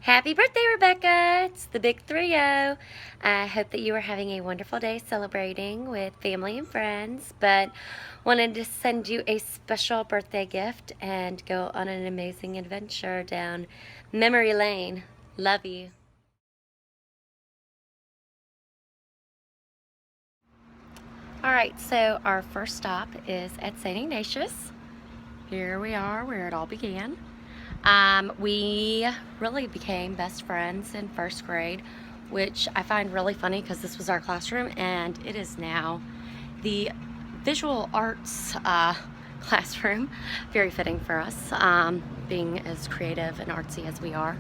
Happy birthday, Rebecca! It's the big 3-0. I hope that you are having a wonderful day celebrating with family and friends, but wanted to send you a special birthday gift and go on an amazing adventure down memory lane. Love you. Alright, so our first stop is at St. Ignatius. Here we are where it all began. We really became best friends in first grade, which I find really funny because this was our classroom and it is now the visual arts classroom. Very fitting for us, being as creative and artsy as we are.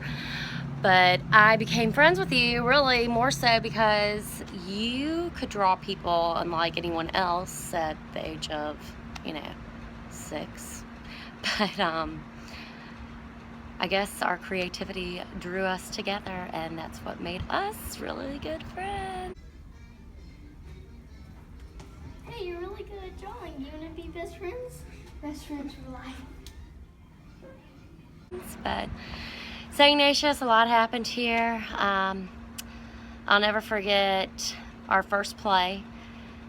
But I became friends with you really more so because you could draw people unlike anyone else at the age of, 6. But I guess our creativity drew us together, and that's what made us really good friends. Hey, you're really good at drawing. Do you want to be best friends? Best friends for life. But St. Ignatius, a lot happened here. I'll never forget our first play,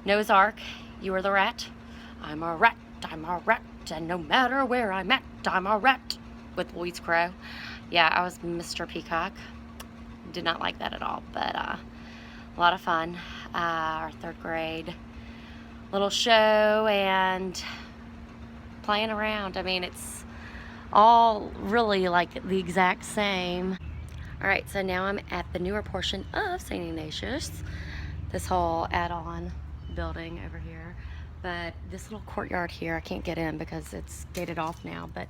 Noah's Ark. You were the rat. I'm a rat, and no matter where I'm at, I'm a rat. With Louise Crow. Yeah, I was Mr. Peacock. Did not like that at all, but a lot of fun. Our third grade little show and playing around. I mean, it's all really like the exact same. All right, so now I'm at the newer portion of St. Ignatius. This whole add-on building over here. But this little courtyard here, I can't get in because it's gated off now, but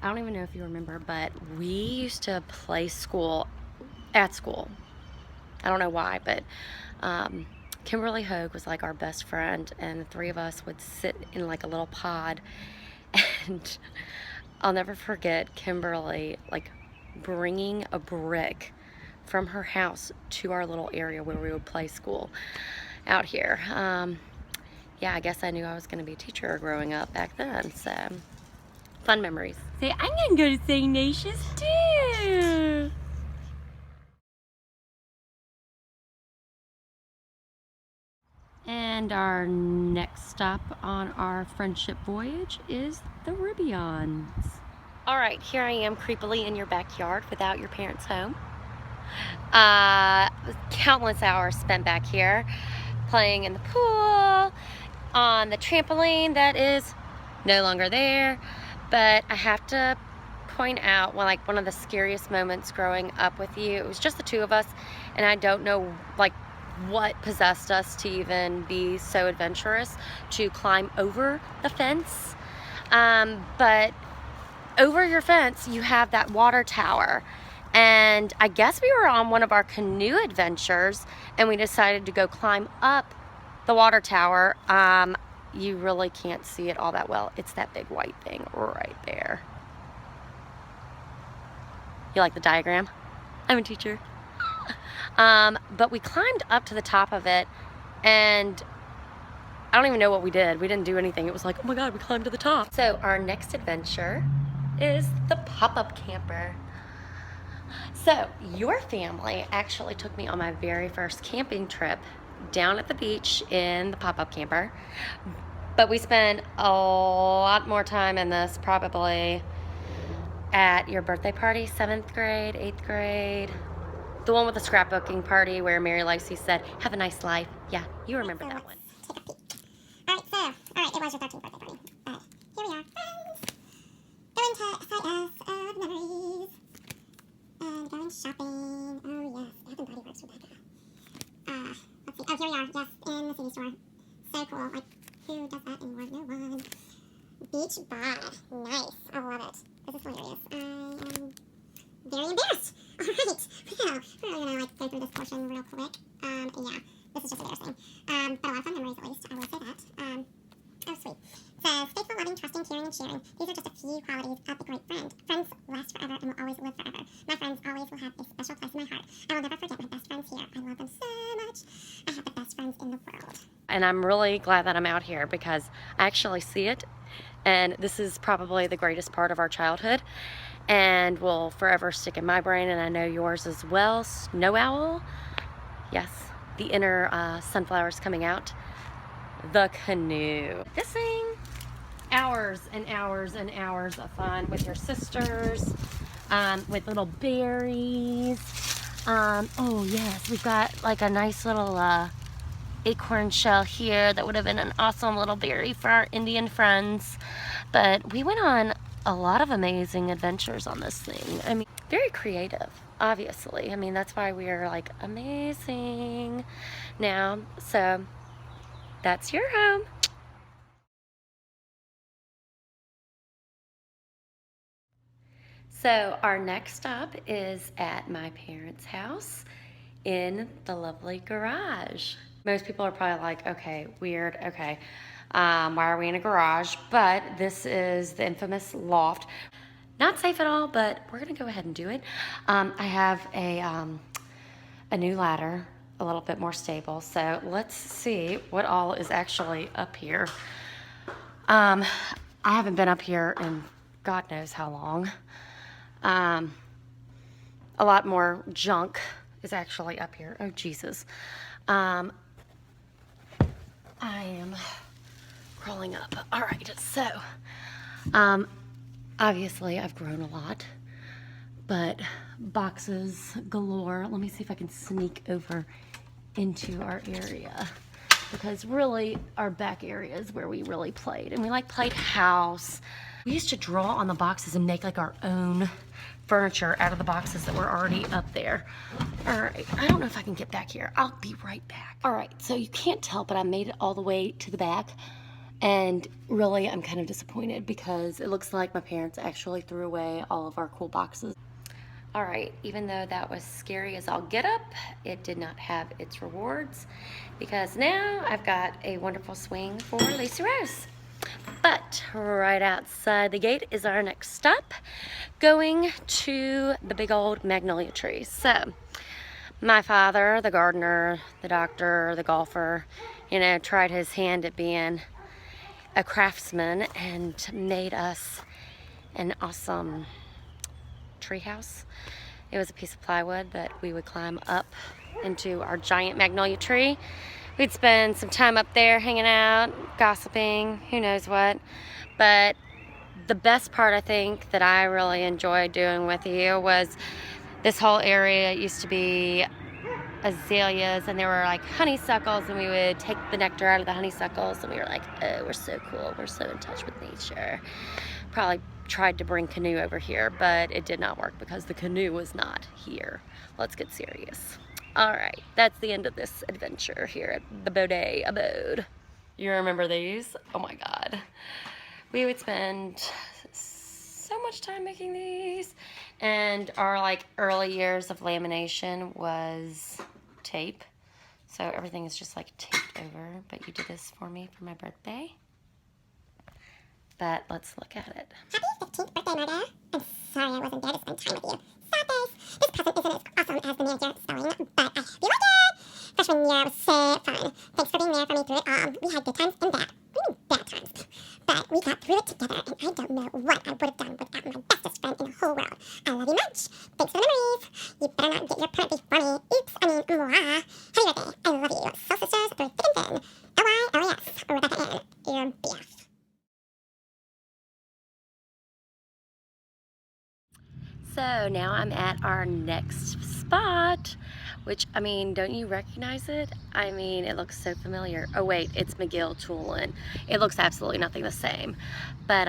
I don't even know if you remember, but we used to play at school. I don't know why, but Kimberly Hogue was like our best friend, and the three of us would sit in like a little pod, and I'll never forget Kimberly like bringing a brick from her house to our little area where we would play school out here. Yeah, I guess I knew I was going to be a teacher growing up back then, so fun memories. Say, I'm gonna go to St. Ignatius too. And our next stop on our friendship voyage is the Rubions. All right, here I am creepily in your backyard without your parents home. Countless hours spent back here playing in the pool, on the trampoline that is no longer there. But I have to point out one of the scariest moments growing up with you. It was just the two of us, and I don't know what possessed us to even be so adventurous to climb over the fence. But over your fence, you have that water tower. And I guess we were on one of our canoe adventures, and we decided to go climb up the water tower. You really can't see it all that well. It's that big white thing right there. You like the diagram? I'm a teacher. But we climbed up to the top of it, and I don't even know what we did. We didn't do anything. It was like, oh my God, we climbed to the top. So our next adventure is the pop-up camper. So your family actually took me on my very first camping trip down at the beach in the pop-up camper, but we spent a lot more time in this probably at your birthday party, 7th grade, 8th grade, the one with the scrapbooking party where Mary Lacey said, have a nice life. Yeah, you remember that one. Take a peek. Alright, it was your 13th birthday party. But here we are, friends. Going to SIS of memories. And going shopping. Oh yes, Bath and Body Works, Rebecca. Let's see. Oh, here we are. Yes, in the city store. So cool. Like, who does that anymore? No one. Beach Bod. Nice. I love it. This is hilarious. I am very embarrassed. Alright. Well, we're gonna go through this portion real quick. Yeah, this is just embarrassing. But a lot of fun memories at least. I will say that. Oh, sweet. Says, faithful, loving, trusting, caring, and sharing. These are just a few qualities of a great friend. Friends last forever and will always live forever. My friends always will have a special place in my heart. I will never forget my best friends here. I love them so much. I have the best friends in the world. And I'm really glad that I'm out here because I actually see it. And this is probably the greatest part of our childhood. and will forever stick in my brain, and I know yours as well. Snow owl. Yes, the inner sunflowers coming out. The canoe. This thing, hours and hours and hours of fun with your sisters, with little berries. Oh yes, we've got like a nice little acorn shell here that would have been an awesome little berry for our Indian friends. But we went on a lot of amazing adventures on this thing. I mean, very creative, obviously. I mean, that's why we are like amazing now. So that's your home. So our next stop is at my parents' house in the lovely garage. Most people are probably like, okay, weird, okay, why are we in a garage? But this is the infamous loft. Not safe at all, but we're gonna go ahead and do it. I have a new ladder, a little bit more stable. So let's see what all is actually up here. I haven't been up here in God knows how long. A lot more junk is actually up here. Oh, Jesus. I am crawling up. All right, so, obviously I've grown a lot, but boxes galore. Let me see if I can sneak over into our area, because really our back area is where we really played, and we like played house. We used to draw on the boxes and make like our own furniture out of the boxes that were already up there. All right, I don't know if I can get back here. I'll be right back. All right, so you can't tell, but I made it all the way to the back, and really I'm kind of disappointed because it looks like my parents actually threw away all of our cool boxes. All right, even though that was scary as all get up, it did not have its rewards, because now I've got a wonderful swing for Lucy Rose. But right outside the gate is our next stop, going to the big old magnolia tree. So my father, the gardener, the doctor, the golfer, you know, tried his hand at being a craftsman and made us an awesome tree house. It was a piece of plywood that we would climb up into our giant magnolia tree. We'd spend some time up there hanging out, gossiping, who knows what. But the best part, I think, that I really enjoyed doing with you was this whole area used to be azaleas, and there were like honeysuckles, and we would take the nectar out of the honeysuckles, and we were like, oh, we're so cool, we're so in touch with nature. Probably tried to bring canoe over here, but it did not work because the canoe was not here. Let's get serious. All right, that's the end of this adventure here at the Baudet abode. You remember these? Oh my God. We would spend so much time making these, and our like early years of lamination was tape. So everything is just like taped over, but you did this for me for my birthday. But let's look at it. Happy 15th birthday, Marta. I'm sorry I wasn't there to spend time with you. Sad days. This present isn't as awesome as the manager sewing, but I hope you like it. Freshman year was so fun. Thanks for being there for me through it all. We had good times and bad. We mean bad times. But we got through it together, and I don't know what I would have done without my bestest friend in the whole world. I love you much. Thanks for the memories. You better not get your print before me. Oops, I mean, mwah. Happy birthday. I love you. Soul sisters through thick and thin. L-I-L-A-S. Rebecca Ann. Your BF. So now I'm at our next spot, which, I mean, don't you recognize it? I mean, it looks so familiar. Oh wait, it's McGill Tulin. It looks absolutely nothing the same. But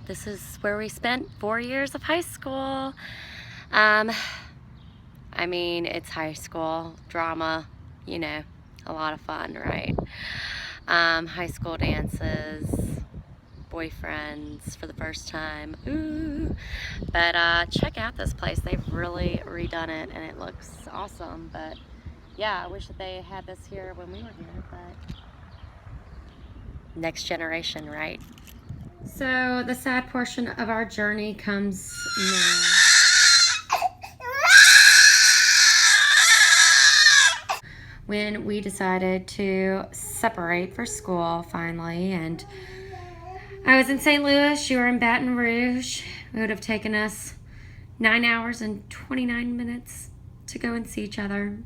this is where we spent 4 years of high school. I mean, it's high school drama, you know, a lot of fun, right? High school dances, boyfriends for the first time. Ooh. But check out this place. They've really redone it, and it looks awesome. But yeah, I wish that they had this here when we were here, but next generation, right? So the sad portion of our journey comes now. When we decided to separate for school finally, and I was in St. Louis, you were in Baton Rouge. It would have taken us 9 hours and 29 minutes to go and see each other.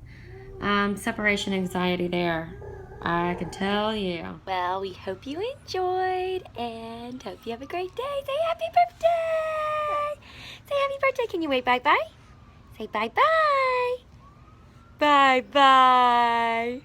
Separation anxiety there, I can tell you. Well, we hope you enjoyed and hope you have a great day. Say happy birthday! Say happy birthday. Can you wave bye-bye? Say bye-bye. Bye-bye.